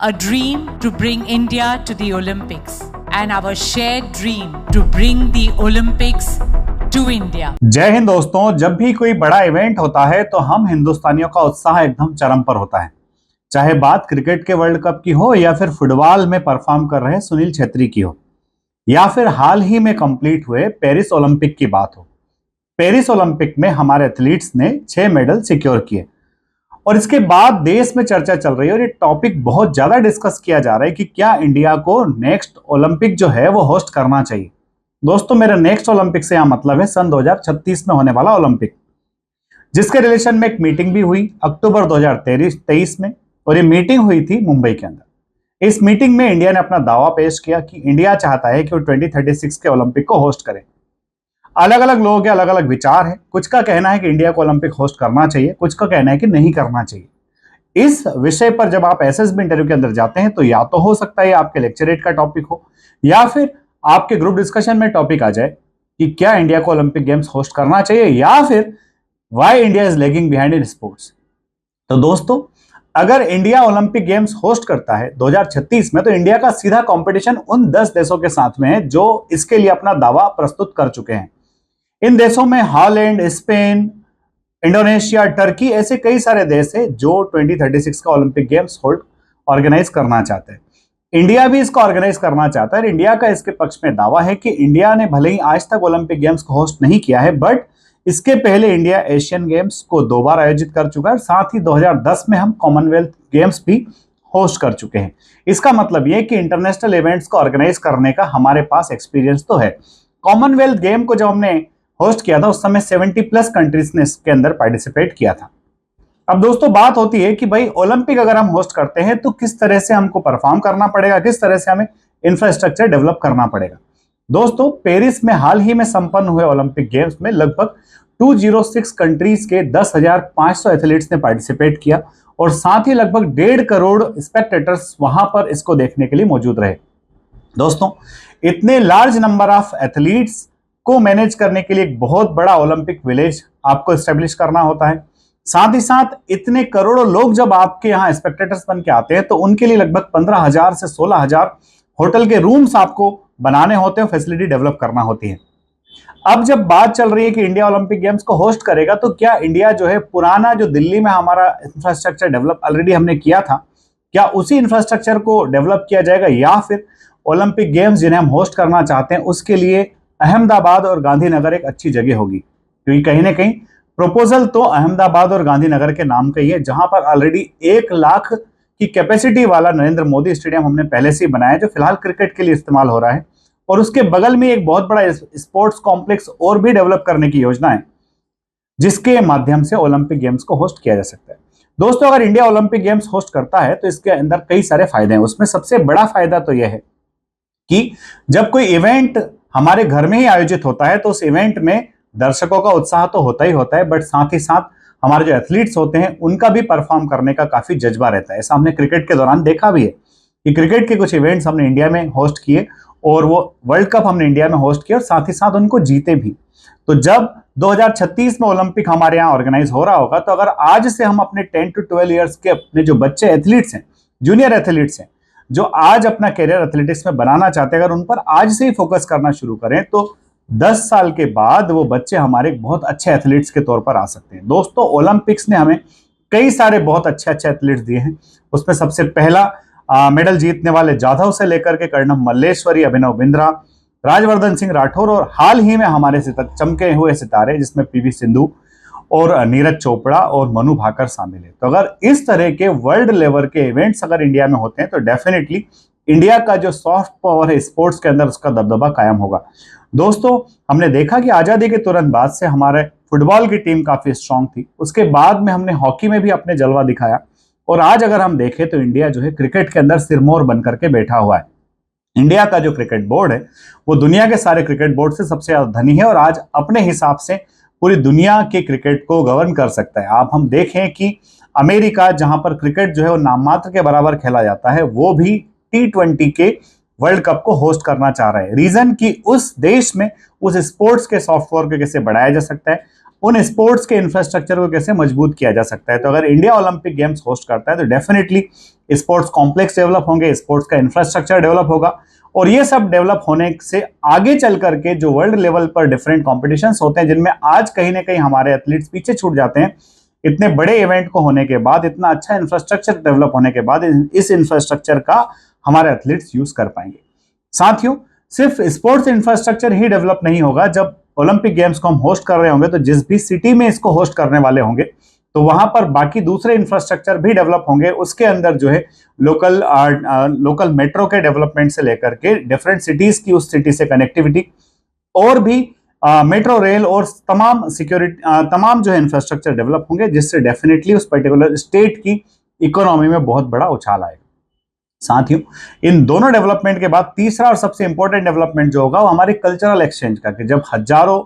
A dream to bring India to the Olympics and our shared dream to bring the Olympics to India. जय हिंद दोस्तों, जब भी कोई बड़ा इवेंट होता है तो हम हिंदुस्तानियों का उत्साह एकदम चरम पर होता है। चाहे बात क्रिकेट के वर्ल्ड कप की हो या फिर फुटबॉल में परफॉर्म कर रहे सुनील छेत्री की हो या फिर हाल ही में कंप्लीट हुए पेरिस ओलंपिक की बात हो। पेरिस ओलंपिक में हमारे एथलीट्स ने 6 मेडल सिक्योर किए और इसके बाद देश में चर्चा चल रही है और ये टॉपिक बहुत ज्यादा डिस्कस किया जा रहा है कि क्या इंडिया को नेक्स्ट ओलंपिक जो है वो होस्ट करना चाहिए। दोस्तों, मेरा नेक्स्ट ओलंपिक से यहां मतलब है सन 2036 में होने वाला ओलंपिक, जिसके रिलेशन में एक मीटिंग भी हुई अक्टूबर 2023 में और ये मीटिंग हुई थी मुंबई के अंदर। इस मीटिंग में इंडिया ने अपना दावा पेश किया कि इंडिया चाहता है कि वो 2036 के ओलंपिक को होस्ट करे। अलग अलग लोगों के अलग अलग विचार हैं। कुछ का कहना है कि इंडिया को ओलंपिक होस्ट करना चाहिए, कुछ का कहना है कि नहीं करना चाहिए। इस विषय पर जब आप एसएसबी इंटरव्यू के अंदर जाते हैं तो या तो हो सकता है आपके लेक्चरेट का टॉपिक हो या फिर आपके ग्रुप डिस्कशन में टॉपिक आ जाए कि क्या इंडिया को ओलंपिक गेम्स होस्ट करना चाहिए या फिर why India is lagging behind in sports. तो दोस्तों, अगर इंडिया ओलंपिक गेम्स होस्ट करता है 2036 में तो इंडिया का सीधा कंपटीशन उन 10 देशों के साथ में है जो इसके लिए अपना दावा प्रस्तुत कर चुके हैं। इन देशों में हॉलैंड, स्पेन, इंडोनेशिया, टर्की ऐसे कई सारे देश हैं जो 2036 का ओलंपिक गेम्स ऑर्गेनाइज करना चाहते हैं। इंडिया भी इसको ऑर्गेनाइज करना चाहता है। इंडिया का इसके पक्ष में दावा है कि इंडिया ने भले ही आज तक ओलंपिक गेम्स को होस्ट नहीं किया है, बट इसके पहले इंडिया एशियन गेम्स को 2 बार आयोजित कर चुका है। साथ ही 2010 में हम कॉमनवेल्थ गेम्स भी होस्ट कर चुके हैं। इसका मतलब यह कि इंटरनेशनल इवेंट्स को ऑर्गेनाइज करने का हमारे पास एक्सपीरियंस तो है। कॉमनवेल्थ गेम को जब हमने होस्ट किया था उस समय 70+ कंट्रीज ने इसके अंदर पार्टिसिपेट किया था। अब दोस्तों, बात होती है कि भाई ओलंपिक अगर हम होस्ट करते हैं तो किस तरह से हमको परफॉर्म करना पड़ेगा, किस तरह से हमें इंफ्रास्ट्रक्चर डेवलप करना पड़ेगा। दोस्तों, पेरिस में हाल ही में संपन्न हुए ओलंपिक गेम्स में लगभग 206 कंट्रीज के 10,500 एथलीट्स ने पार्टिसिपेट किया और साथ ही लगभग 1.5 करोड़ स्पेक्टेटर्स वहां पर इसको देखने के लिए मौजूद रहे। दोस्तों, इतने लार्ज नंबर ऑफ एथलीट्स को मैनेज करने के लिए एक बहुत बड़ा ओलंपिक विलेज आपको एस्टेब्लिश करना होता है। साथ ही साथ इतने करोड़ों लोग जब आपके यहाँ स्पेक्टेटर्स बन के आते हैं तो उनके लिए लगभग 15,000 से 16,000 होटल के रूम्स आपको बनाने होते हैं, फैसिलिटी डेवलप करना होती है। अब जब बात चल रही है कि इंडिया ओलंपिक गेम्स को होस्ट करेगा तो क्या इंडिया जो है पुराना जो दिल्ली में हमारा इंफ्रास्ट्रक्चर डेवलप ऑलरेडी हमने किया था, क्या उसी इंफ्रास्ट्रक्चर को डेवलप किया जाएगा या फिर ओलंपिक गेम्स जिन्हें हम होस्ट करना चाहते हैं उसके लिए अहमदाबाद और गांधीनगर एक अच्छी जगह होगी। क्योंकि कहीं ना कहीं प्रपोजल तो अहमदाबाद और गांधीनगर के नाम का ही है, जहां पर ऑलरेडी 1 लाख की कैपेसिटी वाला नरेंद्र मोदी स्टेडियम हमने पहले से ही बनाया जो फिलहाल क्रिकेट के लिए इस्तेमाल हो रहा है और उसके बगल में एक बहुत बड़ा स्पोर्ट्स कॉम्प्लेक्स और भी डेवलप करने की योजना है जिसके माध्यम से ओलंपिक गेम्स को होस्ट किया जा सकता है। दोस्तों, अगर इंडिया ओलंपिक गेम्स होस्ट करता है तो इसके अंदर कई सारे फायदे हैं। उसमें सबसे बड़ा फायदा तो यह है कि जब कोई इवेंट हमारे घर में ही आयोजित होता है तो उस इवेंट में दर्शकों का उत्साह तो होता ही होता है, बट साथ ही साथ हमारे जो एथलीट्स होते हैं उनका भी परफॉर्म करने का काफी जज्बा रहता है। ऐसा हमने क्रिकेट के दौरान देखा भी है कि क्रिकेट के कुछ इवेंट्स हमने इंडिया में होस्ट किए और वो वर्ल्ड कप हमने इंडिया में होस्ट किया और साथ ही साथ उनको जीते भी। तो जब 2036 में ओलंपिक हमारे यहाँ ऑर्गेनाइज हो रहा होगा तो अगर आज से हम अपने 10 to 12 ईयर्स के अपने जो बच्चे एथलीट्स हैं, जूनियर एथलीट्स हैं, जो आज अपना कैरियर एथलेटिक्स में बनाना चाहते हैं, अगर उन पर आज से ही फोकस करना शुरू करें तो 10 साल के बाद वो बच्चे हमारे बहुत अच्छे एथलीट्स के तौर पर आ सकते हैं। दोस्तों, ओलंपिक्स ने हमें कई सारे बहुत अच्छे एथलीट्स दिए हैं। उसमें सबसे पहला मेडल जीतने वाले जाधव से लेकर के कर्णम मल्लेश्वरी, अभिनव बिंद्रा, राजवर्धन सिंह राठौर और हाल ही में हमारे चमके हुए सितारे जिसमें पीवी सिंधु और नीरज चोपड़ा और मनु भाकर शामिल है। तो अगर इस तरह के वर्ल्ड लेवल के इवेंट्स अगर इंडिया में होते हैं तो डेफिनेटली इंडिया का जो सॉफ्ट पावर है स्पोर्ट्स के अंदर उसका दबदबा कायम होगा। दोस्तों, हमने देखा कि आजादी के तुरंत बाद से हमारे फुटबॉल की टीम काफी स्ट्रांग थी, उसके बाद में हमने हॉकी में भी अपने जलवा दिखाया और आज अगर हम देखें तो इंडिया जो है क्रिकेट के अंदर सिरमौर बनकर के बैठा हुआ है। इंडिया का जो क्रिकेट बोर्ड है वो दुनिया के सारे क्रिकेट बोर्ड से सबसे ज्यादा धनी है और आज अपने हिसाब से पूरी दुनिया के क्रिकेट को गवर्न कर सकता है। आप हम देखें कि अमेरिका, जहां पर क्रिकेट जो है वो नाम मात्र के बराबर खेला जाता है, वो भी T20 के वर्ल्ड कप को होस्ट करना चाह रहा है। रीजन कि उस देश में उस स्पोर्ट्स के सॉफ्टवेयर को कैसे बढ़ाया जा सकता है, उन स्पोर्ट्स के इंफ्रास्ट्रक्चर को कैसे मजबूत किया जा सकता है। तो अगर इंडिया ओलंपिक गेम्स होस्ट करता है तो डेफिनेटली स्पोर्ट्स कॉम्प्लेक्स डेवलप होंगे, स्पोर्ट्स का इंफ्रास्ट्रक्चर डेवलप होगा, और ये सब डेवलप होने से आगे चल करके जो वर्ल्ड लेवल पर डिफरेंट कॉम्पिटिशंस होते हैं जिनमें आज कहीं ना कहीं हमारे एथलीट्स पीछे छूट जाते हैं, इतने बड़े इवेंट को होने के बाद, इतना अच्छा इंफ्रास्ट्रक्चर डेवलप होने के बाद इस इंफ्रास्ट्रक्चर का हमारे एथलीट्स यूज कर पाएंगे। साथियों, सिर्फ स्पोर्ट्स इंफ्रास्ट्रक्चर ही डेवलप नहीं होगा। जब ओलंपिक गेम्स को हम होस्ट कर रहे होंगे तो जिस भी सिटी में इसको होस्ट करने वाले होंगे तो वहां पर बाकी दूसरे इंफ्रास्ट्रक्चर भी डेवलप होंगे। उसके अंदर जो है लोकल मेट्रो के डेवलपमेंट से लेकर के डिफरेंट सिटीज की उस सिटी से कनेक्टिविटी, और भी मेट्रो रेल और तमाम सिक्योरिटी तमाम जो है इंफ्रास्ट्रक्चर डेवलप होंगे, जिससे डेफिनेटली उस पर्टिकुलर स्टेट की इकोनॉमी में बहुत बड़ा उछाल आएगा। साथियों, इन दोनों डेवलपमेंट के बाद तीसरा और सबसे इंपॉर्टेंट डेवलपमेंट जो होगा वो हमारे कल्चरल एक्सचेंज का, कि जब हजारों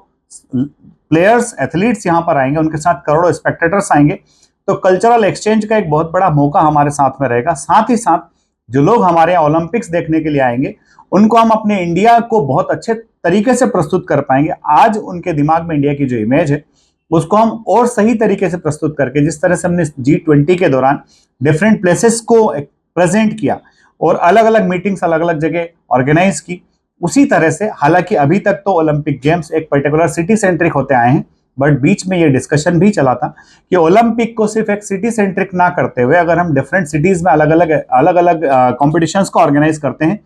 प्लेयर्स एथलीट्स यहां पर आएंगे, उनके साथ करोड़ों स्पेक्टेटर्स आएंगे, तो कल्चरल एक्सचेंज का एक बहुत बड़ा मौका हमारे साथ में रहेगा। साथ ही साथ जो लोग हमारे यहाँ ओलंपिक्स देखने के लिए आएंगे उनको हम अपने इंडिया को बहुत अच्छे तरीके से प्रस्तुत कर पाएंगे। आज उनके दिमाग में इंडिया की जो इमेज है उसको हम और सही तरीके से प्रस्तुत करके, जिस तरह से हमने G20 के दौरान डिफरेंट प्लेसेस को प्रेजेंट किया और अलग अलग मीटिंग्स अलग अलग जगह ऑर्गेनाइज की, उसी तरह से, हालांकि अभी तक तो ओलंपिक गेम्स एक पर्टिकुलर सिटी सेंट्रिक होते आए हैं, बट बीच में ये डिस्कशन भी चला था कि ओलंपिक को सिर्फ एक सिटी सेंट्रिक ना करते हुए अगर हम डिफरेंट सिटीज में अलग अलग कॉम्पिटिशंस को ऑर्गेनाइज करते हैं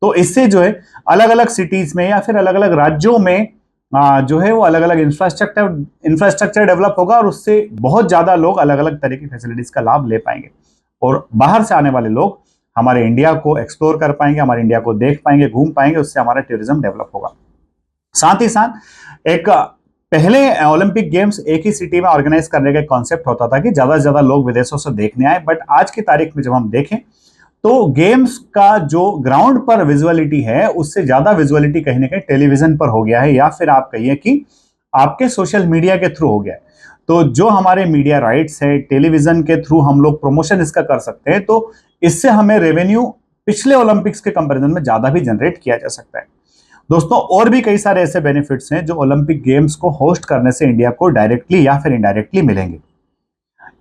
तो इससे जो है अलग अलग सिटीज में या फिर अलग अलग राज्यों में जो है वो अलग अलग इंफ्रास्ट्रक्चर डेवलप होगा, और उससे बहुत ज्यादा लोग अलग अलग तरह की फैसिलिटीज का लाभ ले पाएंगे, और बाहर से आने वाले लोग हमारे इंडिया को एक्सप्लोर कर पाएंगे, हमारे इंडिया को देख पाएंगे, घूम पाएंगे, उससे हमारा टूरिज्म डेवलप होगा। साथ ही साथ एक पहले ओलंपिक गेम्स एक ही सिटी में ऑर्गेनाइज करने का कॉन्सेप्ट होता था कि ज्यादा से ज्यादा लोग विदेशों से देखने आए, बट आज की तारीख में जब हम देखें तो गेम्स का जो ग्राउंड पर विजुअलिटी है उससे ज्यादा विजुअलिटी कहीं ना कहीं टेलीविजन पर हो गया है, या फिर आप कहिए कि आपके सोशल मीडिया के थ्रू हो गया है। तो जो हमारे मीडिया राइट्स है, टेलीविजन के थ्रू हम लोग प्रमोशन इसका कर सकते हैं, तो इससे हमें रेवेन्यू पिछले ओलंपिक्स के कंपैरिजन में ज्यादा भी जनरेट किया जा सकता है। दोस्तों, और भी कई सारे ऐसे बेनिफिट्स हैं जो ओलंपिक गेम्स को होस्ट करने से इंडिया को डायरेक्टली या फिर इनडायरेक्टली मिलेंगे।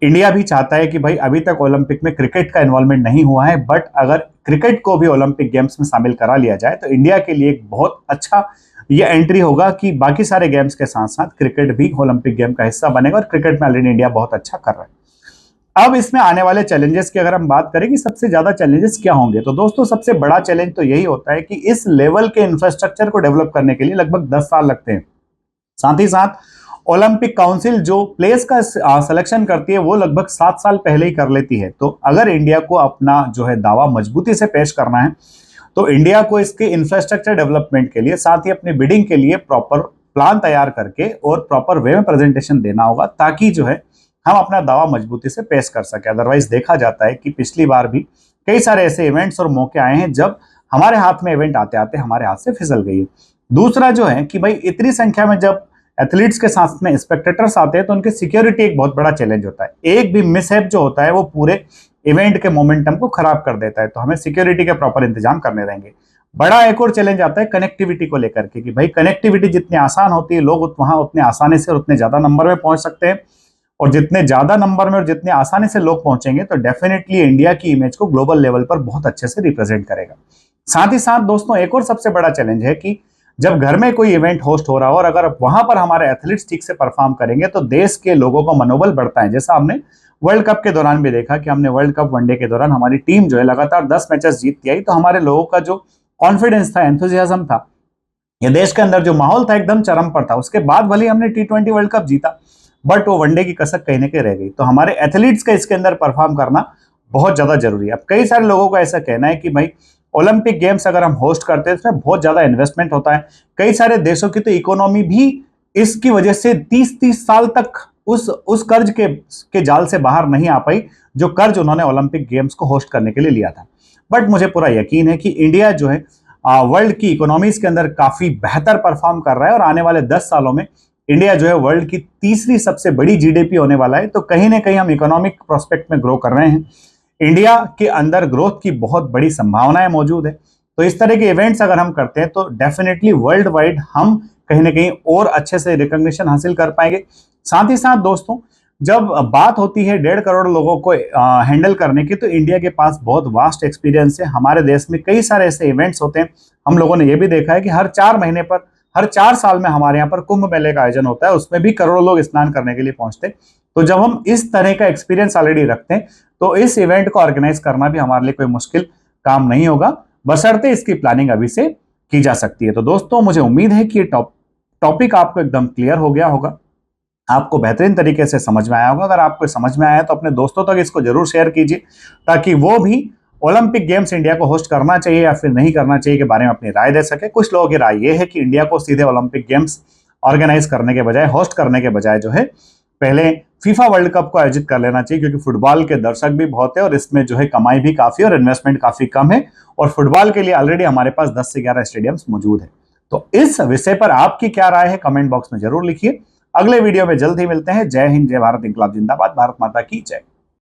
इंडिया भी चाहता है कि भाई अभी तक ओलंपिक में क्रिकेट का इन्वॉल्वमेंट नहीं हुआ है, बट अगर क्रिकेट को भी ओलंपिक गेम्स में शामिल करा लिया जाए तो इंडिया के लिए एक बहुत अच्छा ये एंट्री होगा कि बाकी सारे गेम्स के साथ साथ क्रिकेट भी ओलंपिक गेम का हिस्सा बनेगा, और क्रिकेट में ऑलरेडी इंडिया बहुत अच्छा कर रहा है। अब इसमें आने वाले चैलेंजेस की अगर हम बात करें कि सबसे ज्यादा चैलेंजेस क्या होंगे, तो दोस्तों सबसे बड़ा चैलेंज तो यही होता है कि इस लेवल के इंफ्रास्ट्रक्चर को डेवलप करने के लिए लगभग 10 साल लगते हैं। साथ ही साथ ओलंपिक काउंसिल जो प्लेस का सिलेक्शन करती है वो लगभग 7 साल पहले ही कर लेती है। तो अगर इंडिया को अपना जो है दावा मजबूती से पेश करना है तो इंडिया को इसके इंफ्रास्ट्रक्चर डेवलपमेंट के लिए, साथ ही अपनी बिडिंग के लिए प्रॉपर प्लान तैयार करके और प्रॉपर वे में प्रेजेंटेशन देना होगा, ताकि जो है हम अपना दावा मजबूती से पेश कर सके। अदरवाइज देखा जाता है कि पिछली बार भी कई सारे ऐसे इवेंट्स और मौके आए हैं जब हमारे हाथ में इवेंट आते आते हमारे हाथ से फिसल गई है। दूसरा जो है कि भाई इतनी संख्या में जब एथलीट्स के साथ में स्पेक्टेटर्स आते हैं तो उनकी सिक्योरिटी एक बहुत बड़ा चैलेंज होता है। एक भी मिसहैप जो होता है वो पूरे इवेंट के मोमेंटम को खराब कर देता है, तो हमें सिक्योरिटी के प्रॉपर इंतजाम करने रहेंगे। बड़ा एक और चैलेंज आता है कनेक्टिविटी को लेकर के, कि भाई कनेक्टिविटी जितनी आसान होती है लोग वहां उतने आसानी से और उतने ज्यादा नंबर में पहुंच सकते हैं, और जितने ज्यादा नंबर में और जितने आसानी से लोग पहुंचेंगे तो डेफिनेटली इंडिया की इमेज को ग्लोबल लेवल पर बहुत अच्छे से रिप्रेजेंट करेगा। साथ ही साथ दोस्तों एक और सबसे बड़ा चैलेंज है कि जब घर में कोई इवेंट होस्ट हो रहा हो और अगर वहां पर हमारे एथलीट्स ठीक से परफॉर्म करेंगे तो देश के लोगों का मनोबल बढ़ता है। जैसा हमने वर्ल्ड कप के दौरान भी देखा कि हमने वर्ल्ड कप वनडे के दौरान हमारी टीम जो है लगातार 10 मैचेस जीतती आई, तो हमारे लोगों का जो कॉन्फिडेंस था, एंथुजियाज्म था, ये देश के अंदर जो माहौल था एकदम चरम पर था। उसके बाद भले हमने T20 वर्ल्ड कप जीता, बट वो वनडे की कसक कहीं ना कहीं रह गई। तो हमारे एथलीट्स का इसके अंदर परफॉर्म करना बहुत ज्यादा जरूरी है। अब कई सारे लोगों का ऐसा कहना है कि भाई ओलंपिक गेम्स अगर हम होस्ट करते हैं तो इसमें बहुत ज्यादा इन्वेस्टमेंट होता है। कई सारे देशों की तो इकोनॉमी भी इसकी वजह से 30-30 साल तक उस कर्ज के जाल से बाहर नहीं आ पाई जो कर्ज उन्होंने ओलंपिक गेम्स को होस्ट करने के लिए लिया था। बट मुझे पूरा यकीन है कि इंडिया जो है वर्ल्ड की इकोनॉमीज के अंदर काफी बेहतर परफॉर्म कर रहा है, और आने वाले 10 सालों में इंडिया जो है वर्ल्ड की तीसरी सबसे बड़ी जीडीपी होने वाला है। तो कहीं ना कहीं हम इकोनॉमिक प्रोस्पेक्ट में ग्रो कर रहे हैं। इंडिया के अंदर ग्रोथ की बहुत बड़ी संभावनाएं मौजूद है। तो इस तरह के इवेंट्स अगर हम करते हैं तो डेफिनेटली वर्ल्ड वाइड हम कहीं ना कहीं और अच्छे से रिकॉग्निशन हासिल कर पाएंगे। साथ ही साथ दोस्तों, जब बात होती है 1.5 करोड़ लोगों को हैंडल करने की, तो इंडिया के पास बहुत वास्ट एक्सपीरियंस है। हमारे देश में कई सारे ऐसे इवेंट्स होते हैं। हम लोगों ने ये भी देखा है कि हर 4 महीने पर, हर 4 साल में हमारे यहाँ पर कुंभ मेले का आयोजन होता है, उसमें भी करोड़ों लोग स्नान करने के लिए पहुंचते हैं। तो जब हम इस तरह का एक्सपीरियंस ऑलरेडी रखते हैं, तो इस इवेंट को ऑर्गेनाइज करना भी हमारे लिए कोई मुश्किल काम नहीं होगा, बशर्ते इसकी प्लानिंग अभी से की जा सकती है। तो दोस्तों, मुझे उम्मीद है कि ये टॉपिक आपको एकदम क्लियर हो गया होगा, आपको बेहतरीन तरीके से समझ में आया होगा। अगर आपको समझ में आया तो अपने दोस्तों तक इसको जरूर शेयर कीजिए, ताकि वो भी ओलंपिक गेम्स इंडिया को होस्ट करना चाहिए या फिर नहीं करना चाहिए के बारे में अपनी राय दे सके। कुछ लोगों की राय ये है कि इंडिया को सीधे ओलंपिक गेम्स ऑर्गेनाइज करने के बजाय, होस्ट करने के बजाय जो है, पहले फीफा वर्ल्ड कप को आयोजित कर लेना चाहिए, क्योंकि फुटबॉल के दर्शक भी बहुत है और इसमें जो है कमाई भी काफी और इन्वेस्टमेंट काफी कम है, और फुटबॉल के लिए ऑलरेडी हमारे पास 10 से 11 स्टेडियम्स मौजूद है। तो इस विषय पर आपकी क्या राय है, कमेंट बॉक्स में जरूर लिखिए। अगले वीडियो में जल्द ही मिलते हैं। जय हिंद, जय भारत, इंकलाब जिंदाबाद, भारत माता की जय।